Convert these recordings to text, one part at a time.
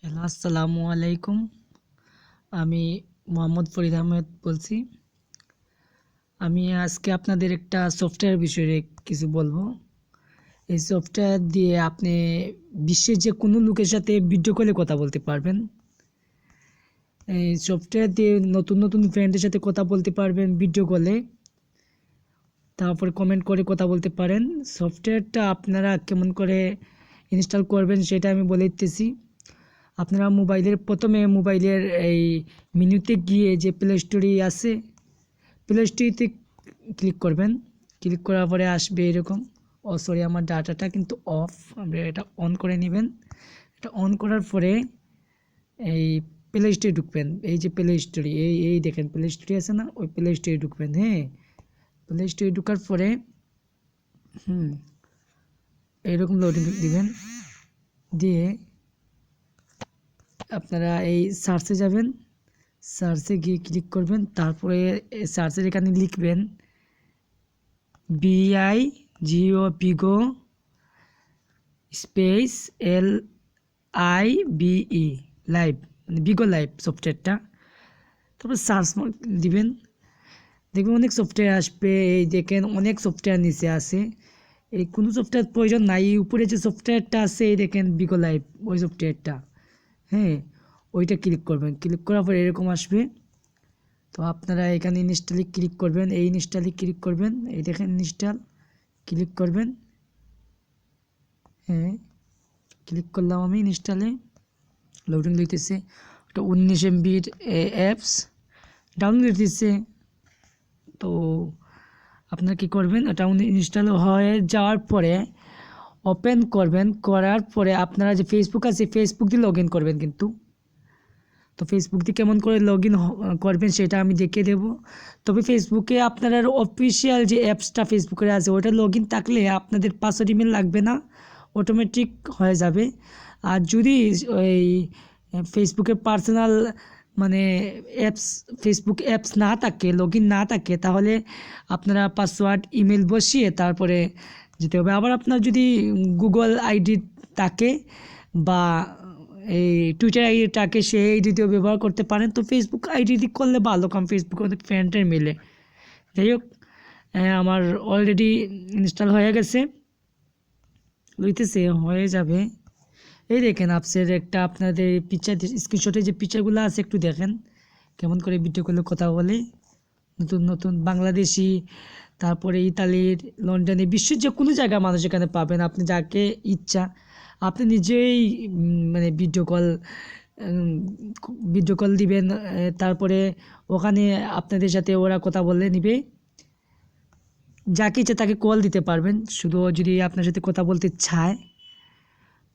Hello, আসসালামু আলাইকুম। আমি মোহাম্মদ ফরিদ আহমেদ বলছি। আমি আজকে আপনাদের একটা সফটওয়্যার বিষয়ে কিছু বলবো। এই সফটওয়্যার দিয়ে আপনি বিশ্বের যে কোনো লোকের সাথে ভিডিও কলে কথা বলতে পারবেন। এই সফটওয়্যার দিয়ে নতুন নতুন ফ্রেন্ডের সাথে কথা বলতে পারবেন ভিডিও কলে। তারপর কমেন্ট করে কথা বলতে পারেন। সফটওয়্যারটা আপনারা কেমন করে ইনস্টল করবেন সেটা আমি বলে দিতেছি। আপনারা মোবাইলের এই মেনুতে গিয়ে যে প্লে স্টোরে আছে, প্লে স্টোরিতে ক্লিক করবেন। ক্লিক করার পরে আসবে এরকম। সরি, আমার ডাটাটা কিন্তু অফ, আমরা এটা অন করে নেবেন। এটা অন করার পরে এই প্লে স্টোরে ঢুকবেন। এই যে প্লে স্টোরি, এই দেখেন প্লে স্টোরি আছে না, ওই প্লে স্টোরে ঢুকবেন। হ্যাঁ, প্লে স্টোরে ঢুকার পরে এইরকম লোডিং দিবেন। দিয়ে আপনারা এই সার্চে যাবেন। সার্চে গিয়ে ক্লিক করবেন। তারপরে সার্চের এখানে লিখবেন BIGO স্পেস LIVE লাইভ, মানে বিগো লাইভ সফটওয়্যারটা। তারপর সার্চ দিবেন। দেখবেন অনেক সফটওয়্যার আসবে। এই দেখেন অনেক সফটওয়্যার নিচে আছে। এই কোনো সফটওয়্যার প্রয়োজন নাই। উপরে যে সফটওয়্যারটা আছে এই দেখেন বিগো লাইভ, ওই সফটওয়্যারটা। হ্যাঁ, ওইটা ক্লিক করবেন। ক্লিক করার পর এরকম আসবে। তো আপনারা এখানে ইনস্টলে ক্লিক করবেন। এই ইনস্টলে ক্লিক করবেন। এই দেখেন ইনস্টল, ক্লিক করবেন। হ্যাঁ, ক্লিক করলাম আমি ইনস্টলে। লোডিং লইতেছে। ওটা 19 MBর অ্যাপস ডাউনলোড দিচ্ছে। তো আপনারা কী করবেন, ওটা ইনস্টল হয়ে যাওয়ার পরে ওপেন করবেন। করার পরে আপনারা যে ফেসবুক আছে, ফেসবুক দিয়ে লগ ইন করবেন কিন্তু। তো ফেসবুক দিয়ে কেমন করে লগ ইন করবেন সেটা আমি দেখিয়ে দেবো। তবে ফেসবুকে আপনার অফিসিয়াল যে অ্যাপসটা ফেসবুকের আছে ওটা লগ ইন থাকলে আপনাদের পাসওয়ার্ড ইমেল লাগবে না, অটোমেটিক হয়ে যাবে। আর যদি ওই ফেসবুকের পার্সোনাল মানে অ্যাপস, ফেসবুক অ্যাপস না থাকে, লগ ইন না থাকে, তাহলে আপনারা পাসওয়ার্ড ইমেল বসিয়ে তারপরে যেতে হবে। আবার আপনার যদি গুগল আইডি থাকে বা এই টুইটার আইডিটাকে সেই আইডিতেও ব্যবহার করতে পারেন। তো ফেসবুক আইডি দিয়ে করলে ভালো, কারণ ফেসবুকে অনেক ফ্রেন্ডের মিলে। যাই হোক, আমার অলরেডি ইনস্টল হয়ে গেছে, লইতেছে, হয়ে যাবে। এই দেখেন অ্যাপসের একটা আপনাদের পিকচার, স্ক্রিনশটে যে পিকচারগুলো আছে একটু দেখেন কেমন করে ভিডিও কলে কথা বলে। নতুন নতুন বাংলাদেশি, তারপরে ইতালির, লন্ডনে, বিশ্বের যে কোনো জায়গায় মানুষ এখানে পাবেন। আপনি যাকে ইচ্ছা আপনি নিজেই মানে ভিডিও কল দিবেন। তারপরে ওখানে আপনাদের সাথে ওরা কথা বলে নিবে। যাকে ইচ্ছা তাকে কল দিতে পারবেন, শুধু যদি আপনার সাথে কথা বলতে চায়।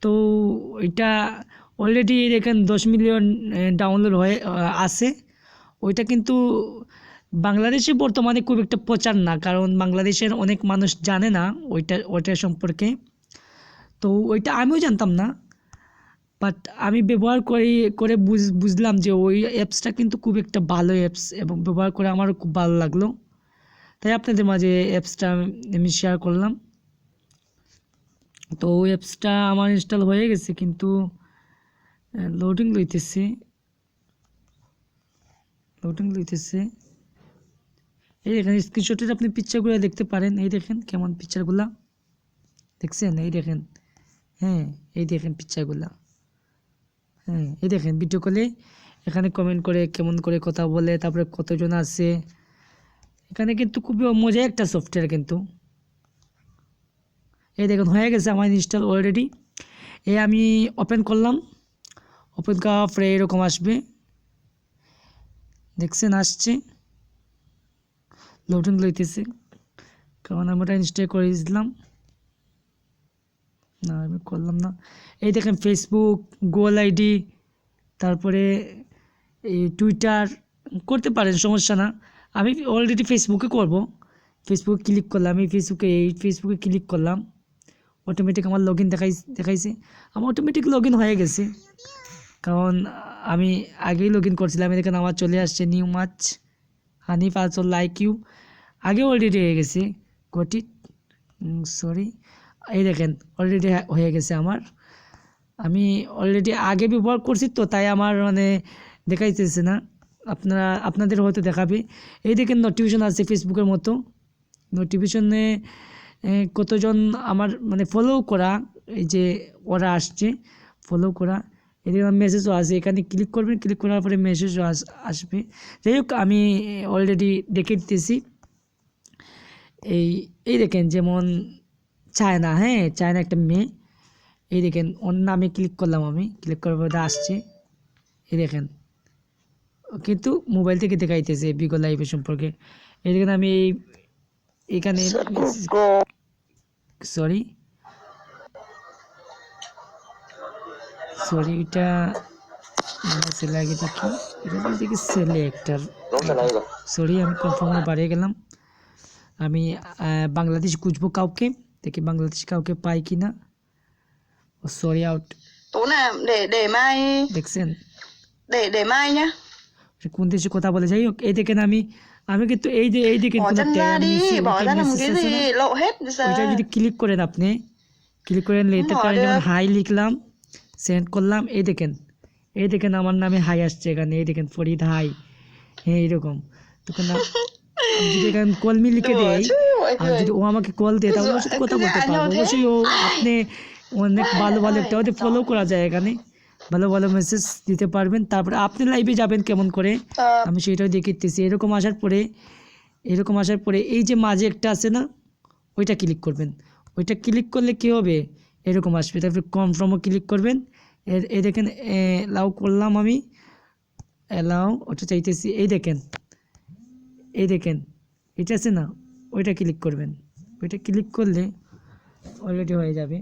তো এটা অলরেডি দেখেন 10 মিলিয়ন ডাউনলোড হয়ে আছে। ওইটা কিন্তু বাংলাদেশে বর্তমানে খুব একটা প্রচার না, কারণ বাংলাদেশের অনেক মানুষ জানে না ওইটা সম্পর্কে। তো ওইটা আমিও জানতাম না, বাট আমি ব্যবহার করে বুঝলাম যে ওই অ্যাপসটা কিন্তু খুব একটা ভালো অ্যাপস, এবং ব্যবহার করে আমারও খুব ভালো লাগলো। তাই আপনাদের মাঝে অ্যাপসটা আমি শেয়ার করলাম। তো ওই অ্যাপসটা আমার ইনস্টল হয়ে গেছে, কিন্তু লোডিং লইতেছে। এই দেখেন স্ক্রিনশটের আপনি পিকচারগুলো দেখতে পারেন। এই দেখেন কেমন পিকচারগুলা দেখছেন, এই দেখেন। হ্যাঁ, এই দেখেন পিকচারগুলা। হ্যাঁ, এই দেখেন ভিডিও কলে এখানে কমেন্ট করে কেমন করে কথা বলে, তারপরে কতজন আছে এখানে। কিন্তু খুবই মজার একটা সফটওয়্যার কিন্তু। এই দেখুন হয়ে গেছে আমার ইনস্টল অলরেডি। আমি ওপেন করলাম। ওপেন করার পরে এরকম আসবে, দেখছেন আসছে, লোডিং লইতেছে, কারণ আমি ওটা ইনস্টল করে দিয়েছিলাম। না, আমি করলাম না। এই দেখেন ফেসবুক, গুগল আইডি, তারপরে এই টুইটার করতে পারেন, সমস্যা না। আমি অলরেডি ফেসবুকে করব। ফেসবুকে ক্লিক করলাম। আমি ফেসবুকে ক্লিক করলাম। অটোমেটিক আমার লগ ইন দেখাইছে। আমার অটোমেটিক লগ ইন হয়ে গেছে, কারণ আমি আগেই লগ ইন করছিলাম। এখানে আমার চলে আসছে new much Hanif also like you, আগে অলরেডি হয়ে গেছে। Got it, sorry. এই দেখেন অলরেডি হয়ে গেছে আমার। আমি অলরেডি আগে ব্যবহার করছি তো, তাই আমার মানে দেখাইতেছে না, আপনাদের হয়তো দেখাবে। এই দেখেন নোটিফিকেশন আছে ফেসবুকের মতো, নোটিফিকেশনে কতজন আমার মানে ফলো করা, এই যে ওরা আসছে ফলো করা, এদিকে মেসেজও আসে, এখানে ক্লিক করবেন, ক্লিক করার পরে মেসেজও আসবে। যাই হোক আমি অলরেডি দেখে দিতেছি। এই দেখেন যেমন চায়না, হ্যাঁ চায়না একটা মেয়ে, এই দেখেন ওর নামে ক্লিক করলাম, আমি ক্লিক করার পরে আসছে, এই দেখেন কিন্তু মোবাইল থেকে দেখাইতেছে বিগো লাইভের সম্পর্কে। এই দেখেন আমি এইখানে সরি এটা ছেলে আগে দেখি, এটা দেখি ছেলে একটা, সরি আমি কনফার্মে বাড়িয়ে গেলাম। আমি বাংলাদেশ খুঁজবো কাউকে, দেখি বাংলাদেশ কাউকে পাই কি না। সরি আউট দেখছেন, কোন দেশে কথা বলে। যাই হোক এই দেখেন আমি কিন্তু এই দেখেন ওইটা যদি ক্লিক করেন, আপনি ক্লিক করেন লিখতে পারেন, যেমন হাই লিখলাম, সেন্ড করলাম, এই দেখেন আমার নামে হাই আসছে এখানে, এই দেখেন ফরিদ হাই, হ্যাঁ এইরকম। তখন যদি এখানে কল মি লিখে দেয়, আর যদি ও আমাকে কল দেয় তাহলে ওর সাথে কথা বলতে পারবো। অবশ্যই ও আপনি অনেক ভালো একটা ওদের ফলো করা যায়, এখানে ভালো মেসেজ দিতে পারবেন। তারপরে আপনি লাইভে যাবেন কেমন করে, আমি সেটাও দেখিতেছি। এরকম আসার পরে এই যে মাঝে একটা আছে না, ওইটা ক্লিক করবেন। ওইটা ক্লিক করলে কি হবে, এরকম আসবে। তারপরে কনফার্মও ক্লিক করবেন। এই দেখেন অ্যালাউ করলাম আমি, অ্যালাউ ওটা চাইতেছি। এই দেখেন এটা আছে না, ওইটা ক্লিক করবেন। ওইটা ক্লিক করলে অলরেডি হয়ে যাবে।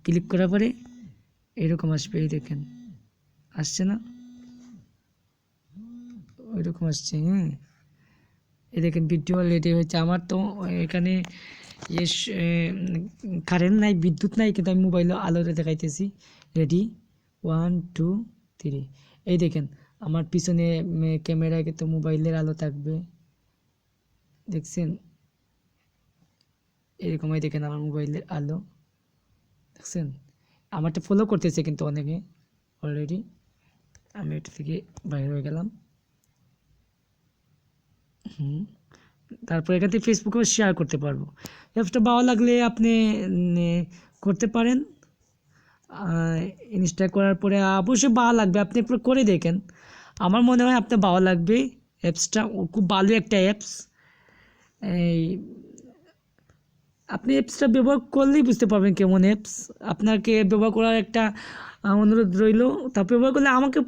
ক্লিক করার পরে এরকম আসবে, এই দেখেন আসছে না, ওইরকম আসছে। হ্যাঁ এই দেখেন ভিডিও রেডি হয়েছে। আমার তো এখানে কারেন্ট নাই, বিদ্যুৎ নাই, কিন্তু আমি মোবাইলে আলোতে দেখাইতেছি। রেডি 1 2 3। এই দেখেন আমার পিছনে ক্যামেরায় কিন্তু মোবাইলের আলো থাকবে, দেখছেন এরকমই। দেখেন আমার মোবাইলের আলো, দেখছেন আমারটা ফলো করতেছে কিন্তু অনেকে অলরেডি। আমি এটা থেকে বাইরে হয়ে গেলাম। তারপর এখান থেকে ফেসবুকেও শেয়ার করতে পারবো। অ্যাপসটা ভালো লাগলে আপনি করতে পারেন। ইনস্টল করার পরে অবশ্যই ভালো লাগবে, আপনি একটু করে দেখেন, আমার মনে হয় আপনার ভালো লাগবে। অ্যাপসটা খুব ভালো একটা অ্যাপস। এই আপনি অ্যাপসটা ব্যবহার করলেই বুঝতে পারবেন কেমন অ্যাপস। আপনাকে ব্যবহার করার একটা অনুরোধ রইল, তা ব্যবহার করলে আমাকে